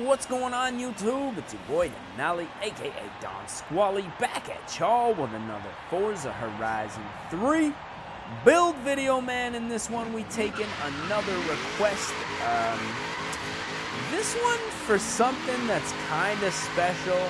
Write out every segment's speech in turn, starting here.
What's going on, YouTube? It's your boy Denali, aka Don Squally, back at y'all with another Forza Horizon 3 build video, man. In this one, we taking another request. This one for something that's kind of special.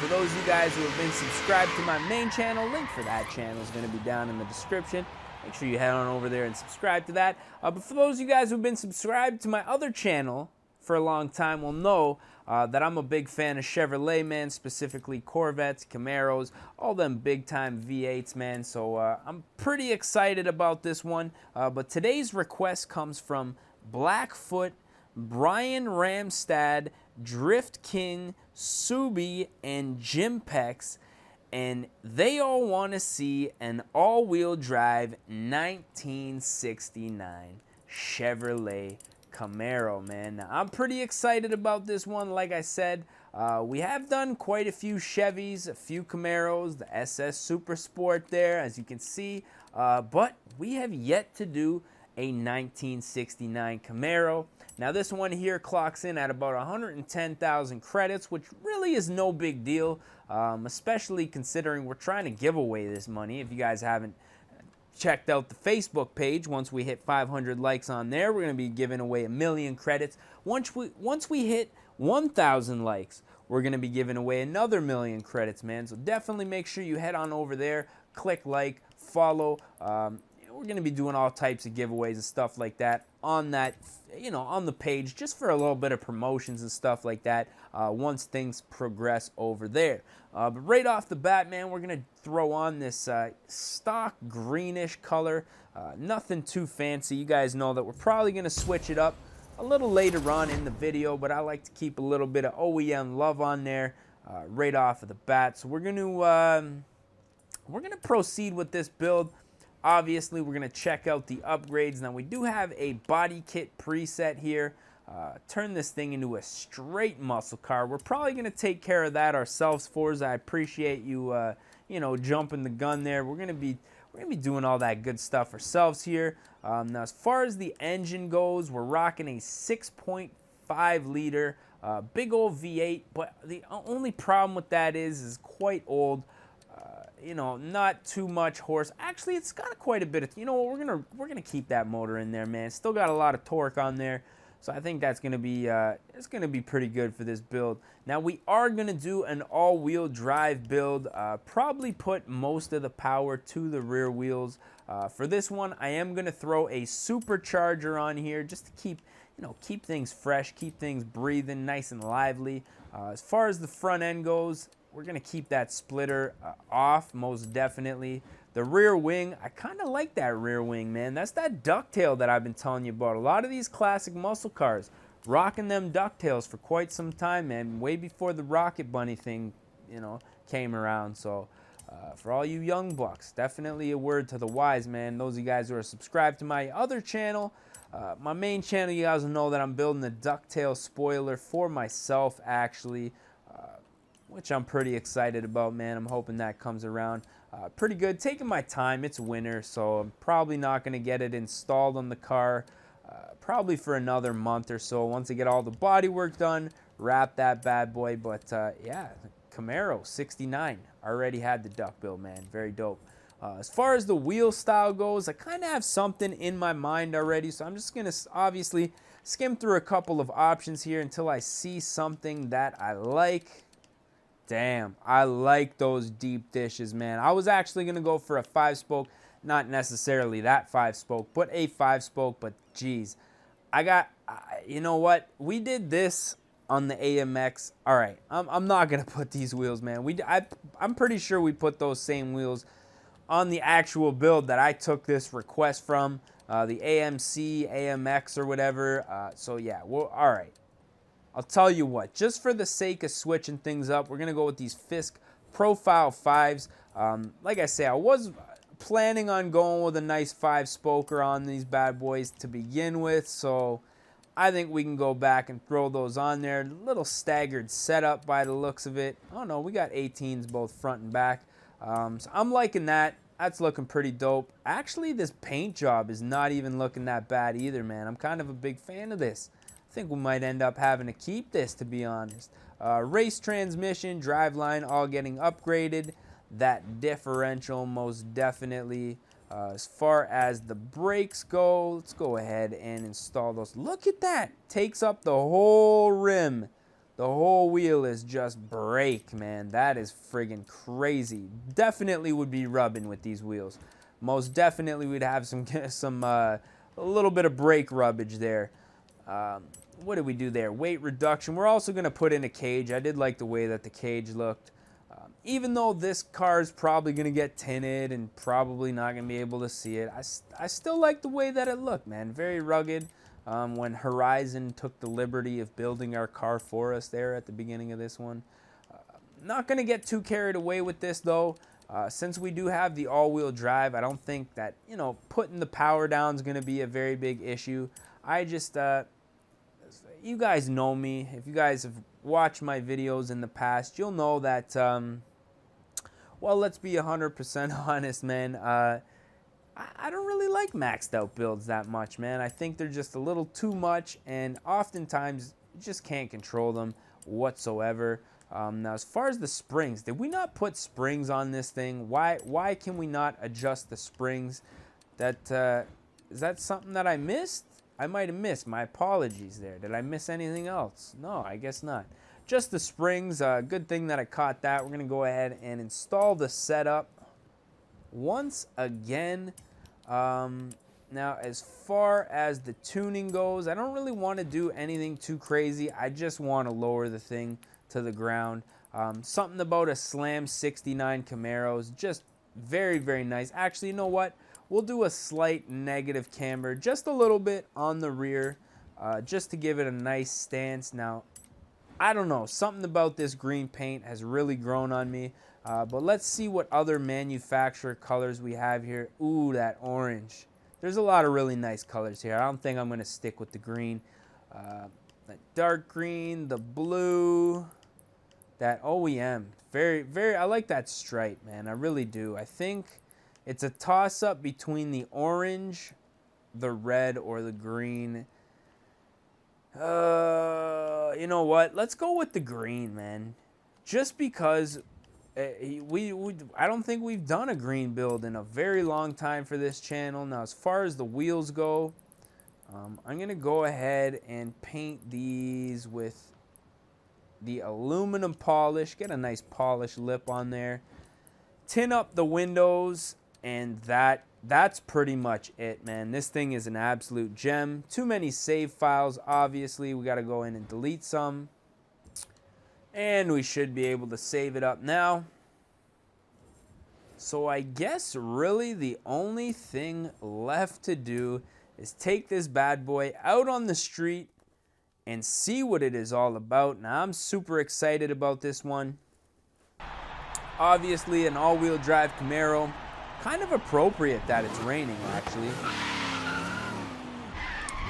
For those of you guys who have been subscribed to my main channel, link for that channel is going to be down in the description. Make sure you head on over there and subscribe to that. But for those of you guys who've been subscribed to my other channel for a long time will know that I'm a big fan of Chevrolet, man, specifically Corvettes, Camaros, all them big-time V8s, man. So I'm pretty excited about this one. But today's request comes from Blackfoot, Brian Ramstad, Drift King, Subi, and Jim Pex. And they all want to see an all-wheel drive 1969 Chevrolet Camaro, man. Now, I'm pretty excited about this one. Like I said, we have done quite a few Chevys, a few Camaros, the SS Super Sport there, as you can see. But we have yet to do a 1969 Camaro. Now, this one here clocks in at about 110,000 credits, which really is no big deal, especially considering we're trying to give away this money. If you guys haven't checked out the Facebook page, once we hit 500 likes on there, we're going to be giving away 1,000,000 credits. Once we hit 1,000 likes, we're going to be giving away another 1,000,000 credits, man. So definitely make sure you head on over there, click like, follow. We're going to be doing all types of giveaways and stuff like that on that, on the page, just for a little bit of promotions and stuff like that once things progress over there. But right off the bat, man, we're going to throw on this stock greenish color. Nothing too fancy. You guys know that we're probably going to switch it up a little later on in the video, but I like to keep a little bit of OEM love on there right off of the bat. So we're going to proceed with this build. Obviously, we're going to check out the upgrades. Now, we do have a body kit preset here. Turn this thing into a straight muscle car. We're probably going to take care of that ourselves, Forza. I appreciate you, jumping the gun there. We're going to be doing all that good stuff ourselves here. Now, as far as the engine goes, we're rocking a 6.5 liter, big old V8. But the only problem with that is quite old. Not too much horse. Actually, it's got quite a bit of, we're gonna keep that motor in there, man. Still got a lot of torque on there, so I think that's gonna be it's gonna be pretty good for this build. Now, we are gonna do an all-wheel drive build. Probably put most of the power to the rear wheels. For this one, I am gonna throw a supercharger on here just to keep things fresh, keep things breathing, nice and lively. As far as the front end goes, we're going to keep that splitter off, most definitely. The rear wing, I kind of like that rear wing, man. That's that ducktail that I've been telling you about. A lot of these classic muscle cars, rocking them ducktails for quite some time, man. Way before the Rocket Bunny thing, came around. So, for all you young bucks, definitely a word to the wise, man. Those of you guys who are subscribed to my other channel, my main channel, you guys will know that I'm building a ducktail spoiler for myself, actually. Which I'm pretty excited about, man. I'm hoping that comes around pretty good. Taking my time. It's winter, so I'm probably not going to get it installed on the car probably for another month or so. Once I get all the body work done, wrap that bad boy. But, yeah, Camaro 69. Already had the duck build, man. Very dope. As far as the wheel style goes, I kind of have something in my mind already, so I'm just going to obviously skim through a couple of options here until I see something that I like. Damn, I like those deep dishes, man. I was actually going to go for a 5-spoke, not necessarily that 5-spoke, but a 5-spoke, but geez. You know what? We did this on the AMX. All right, I'm not going to put these wheels, man. I'm pretty sure we put those same wheels on the actual build that I took this request from, the AMC, AMX, or whatever. So, yeah, well, all right. I'll tell you what, just for the sake of switching things up, we're going to go with these Fisk Profile 5s. Like I say, I was planning on going with a nice 5-spoker on these bad boys to begin with, so I think we can go back and throw those on there. A little staggered setup by the looks of it. Oh no, we got 18s both front and back. So I'm liking that. That's looking pretty dope. Actually, this paint job is not even looking that bad either, man. I'm kind of a big fan of this. I think we might end up having to keep this, to be honest. Race transmission, driveline, all getting upgraded. That differential, most definitely. As far as the brakes go, let's go ahead and install those. Look at that. Takes up the whole rim. The whole wheel is just brake, man. That is friggin' crazy. Definitely would be rubbing with these wheels. Most definitely we'd have a little bit of brake rubbage there. What did we do there? Weight reduction. We're also going to put in a cage. I did like the way that the cage looked. Even though this car is probably going to get tinted and probably not going to be able to see it, I still like the way that it looked, man. Very rugged. When Horizon took the liberty of building our car for us there at the beginning of this one. Not going to get too carried away with this, though. Since we do have the all-wheel drive, I don't think that, putting the power down is going to be a very big issue. I just, you guys know me. If you guys have watched my videos in the past, you'll know that, well, let's be 100% honest, man. I don't really like maxed out builds that much, man. I think they're just a little too much, and oftentimes you just can't control them whatsoever. Now, as far as the springs, did we not put springs on this thing? Why can we not adjust the springs? Is that something that I missed? I might have missed. My apologies there. Did I miss anything else? No, I guess not. Just the springs. Good thing that I caught that. We're going to go ahead and install the setup once again. Now, as far as the tuning goes, I don't really want to do anything too crazy. I just want to lower the thing to the ground. Something about a Slam 69 Camaro is just very, very nice. Actually, you know what? We'll do a slight negative camber, just a little bit on the rear, just to give it a nice stance. Now, I don't know. Something about this green paint has really grown on me. But let's see what other manufacturer colors we have here. Ooh, that orange. There's a lot of really nice colors here. I don't think I'm going to stick with the green. That dark green, the blue, that OEM. Very, very, I like that stripe, man. I really do. I think it's a toss-up between the orange, the red, or the green. You know what? Let's go with the green, man. Just because I don't think we've done a green build in a very long time for this channel. Now, as far as the wheels go, I'm going to go ahead and paint these with the aluminum polish. Get a nice polished lip on there. Tin up the windows, and that's pretty much it, man. This thing is an absolute gem. Too many save files, obviously. We got to go in and delete some. And we should be able to save it up now. So I guess really the only thing left to do is take this bad boy out on the street and see what it is all about. Now, I'm super excited about this one. Obviously, an all-wheel drive Camaro. Kind of appropriate that it's raining, actually.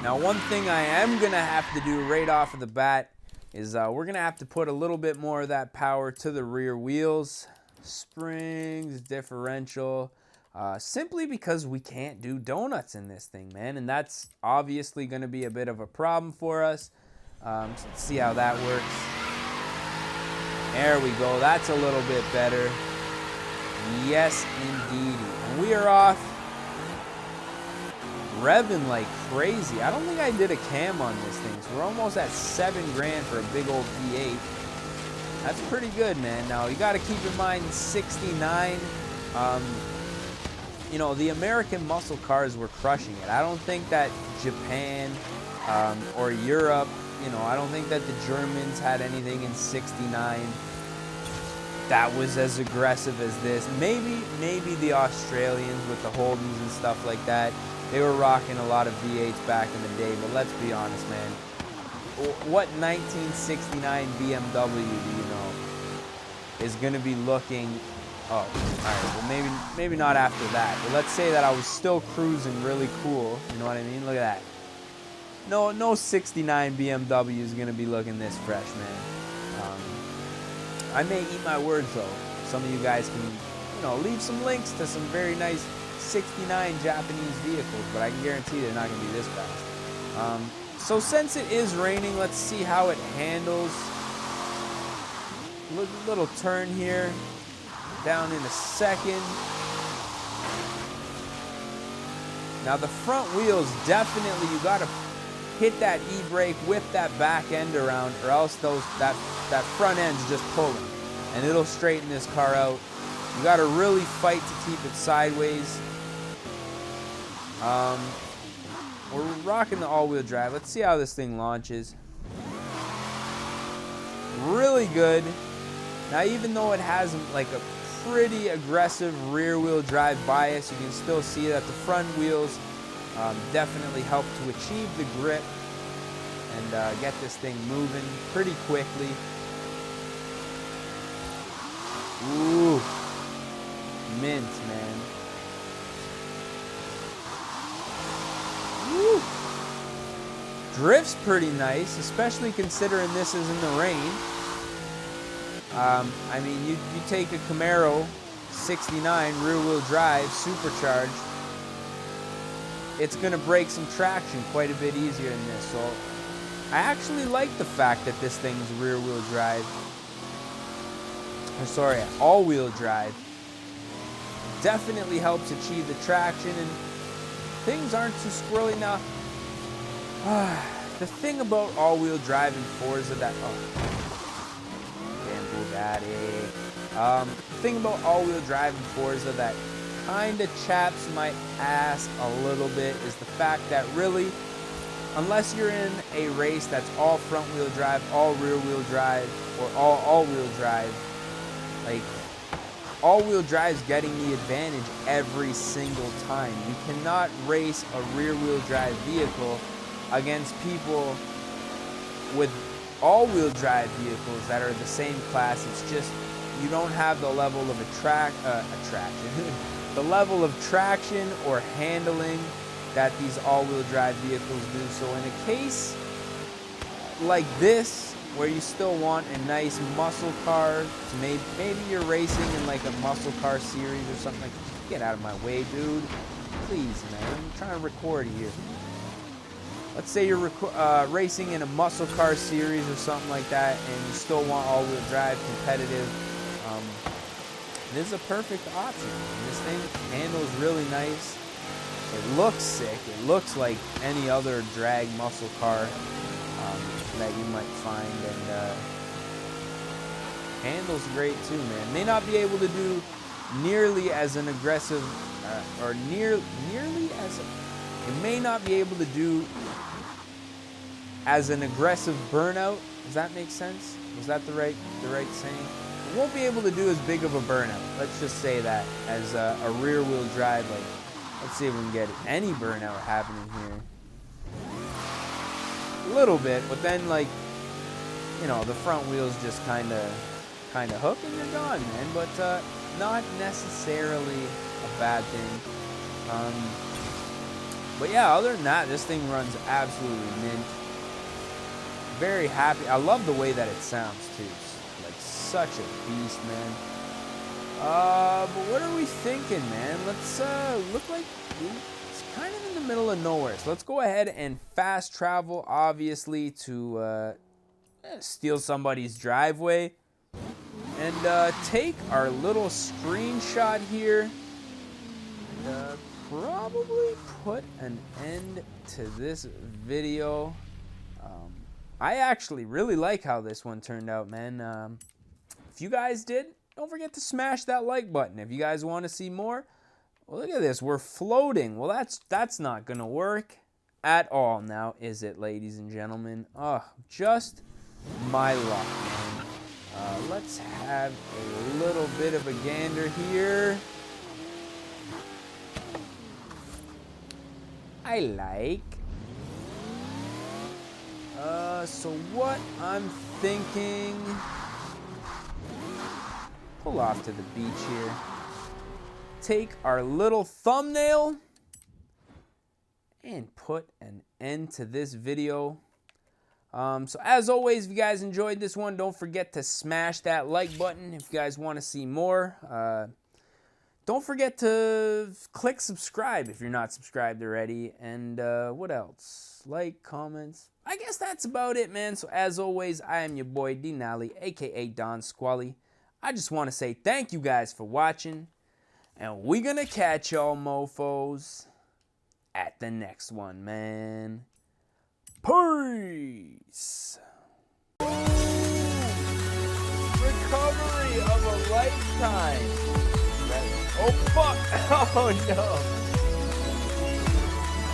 Now, one thing I am going to have to do right off of the bat is we're going to have to put a little bit more of that power to the rear wheels. Springs, differential. Simply because we can't do donuts in this thing, man. And that's obviously going to be a bit of a problem for us. So let's see how that works. There we go. That's a little bit better. Yes, indeed. And we are off. Revving like crazy. I don't think I did a cam on this thing. So we're almost at $7 grand for a big old V8. That's pretty good, man. Now, you got to keep in mind 69. You know, the American muscle cars were crushing it. I don't think that Japan or Europe, you know, I don't think that the Germans had anything in 69 that was as aggressive as this. Maybe the Australians with the Holdens and stuff like that. They were rocking a lot of V8s back in the day, but let's be honest, man. What 1969 BMW do you know is going to be looking... Oh, all right, well, maybe not after that. But let's say that I was still cruising really cool. You know what I mean? Look at that. No 69 BMW is going to be looking this fresh, man. I may eat my words, though. Some of you guys can, you know, leave some links to some very nice 69 Japanese vehicles, but I can guarantee they're not going to be this fast. So since it is raining, let's see how it handles. Little turn here, down in a second. Now the front wheels, definitely you gotta hit that e-brake, whip that back end around, or else that front end's just pulling, and it'll straighten this car out. You gotta really fight to keep it sideways. We're rocking the all-wheel drive. Let's see how this thing launches. Really good. Now, even though it has like a pretty aggressive rear-wheel drive bias, you can still see that the front wheels definitely help to achieve the grip and get this thing moving pretty quickly. Ooh, mint, man. Woo. Drift's pretty nice, especially considering this is in the rain. I mean, you take a Camaro 69 rear-wheel drive, supercharged, it's going to break some traction quite a bit easier than this. So I actually like the fact that this thing's rear-wheel drive, or sorry, all-wheel drive. Definitely helps achieve the traction, and things aren't too squirrely. Now, the thing about all-wheel drive in Forza that, the thing about all-wheel drive in Forza that kind of chaps my ass a little bit is the fact that really, unless you're in a race that's all front-wheel drive, all rear-wheel drive, or all-wheel drive, like, all-wheel drive is getting the advantage every single time. You cannot race a rear-wheel drive vehicle against people with all-wheel drive vehicles that are the same class. It's just you don't have the level of attraction, the level of traction or handling that these all-wheel drive vehicles do. So in a case like this, where you still want a nice muscle car, to maybe you're racing in like a muscle car series or something like that. Get out of my way, dude. Please, man. I'm trying to record here. Let's say you're racing in a muscle car series or something like that, and you still want all-wheel drive, competitive. This is a perfect option. This thing handles really nice. It looks sick. It looks like any other drag muscle car that you might find, and handles great too, man. May not be able to do nearly as an aggressive, it may not be able to do as an aggressive burnout. Does that make sense? Was that the right saying? It won't be able to do as big of a burnout. Let's just say that as a rear-wheel drive. Like, let's see if we can get any burnout happening here. A little bit, but then, like, you know, the front wheels just kind of hook and you're gone, man. But not necessarily a bad thing. But yeah, other than that, this thing runs absolutely mint. Very happy. I love the way that it sounds too. It's like such a beast, man. But what are we thinking, man? Let's look like it's kind of in the middle of nowhere. So let's go ahead and fast travel, obviously, to steal somebody's driveway and take our little screenshot here. And, probably put an end to this video. I actually really like how this one turned out, man. If you guys did, don't forget to smash that like button. If you guys want to see more, well, look at this. We're floating. Well, that's not going to work at all now, is it, ladies and gentlemen? Oh, just my luck, man. Let's have a little bit of a gander here. I like. So what I'm thinking, pull off to the beach here, take our little thumbnail and put an end to this video. So as always, if you guys enjoyed this one, don't forget to smash that like button if you guys want to see more. don't forget to click subscribe if you're not subscribed already. And what else? Like, comments. I guess that's about it, man. So as always, I am your boy Denali, aka Don Squally. I just want to say thank you guys for watching. And we're gonna catch y'all mofos at the next one, man. Peace. Recovery of a lifetime. Oh fuck! Oh no!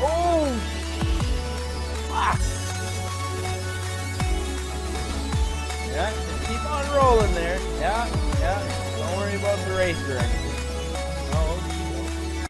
Oh fuck! Yeah, just keep on rolling there. Yeah. Don't worry about the racer.